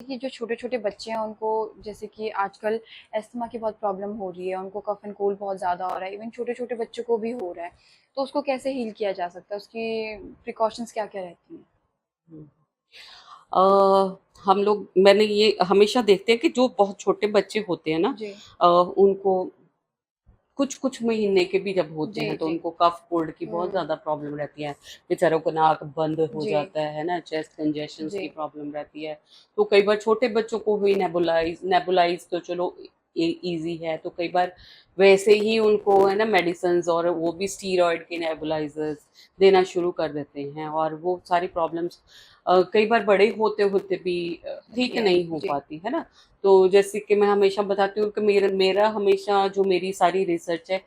कि जो छोटे-छोटे बच्चे हैं उनको जैसे कि आजकल अस्थमा की बहुत प्रॉब्लम हो रही है, उनको कफ एंड कोल्ड बहुत ज़्यादा हो रहा है, इवन छोटे-छोटे बच्चों को भी हो रहा है। तो उसको कैसे हील किया जा सकता है? उसकी प्रिकॉशंस क्या-क्या रहती हैं? हुँ। हम लोग मैंने ये हमेशा देखते हैं कि जो बहुत छोटे बच्चे होते हैं ना, जी। उनको कुछ-कुछ महीने के भी जब होते जी, हैं तो जी। उनको कफ कोल्ड की बहुत हुँ। ज़्यादा प्रॉब्लम रहती है। बेचारों को नाक बंद हो जी, जाता है ना? चेस्ट कंजेशंस जी। की प्रॉब्लम रहती है। तो कई बार छोटे बच्चों को हुई नेबुलाइज़ तो चलो ईज़ी है, तो कई बार वैसे ही उनको है ना मेडिसिन्स और वो भी स्टीरॉइड के नेबुलाइज़र्स देना शुरू कर देते हैं और वो सारी प्रॉब्लम्स कई बार बड़े होते-होते भी ठीक जी, नहीं हो जी। पाती, है ना? तो जैसे कि मैं हमेशा बताती हूँ कि मेरा मेरा हमेशा जो मेरी सारी रिसर्च है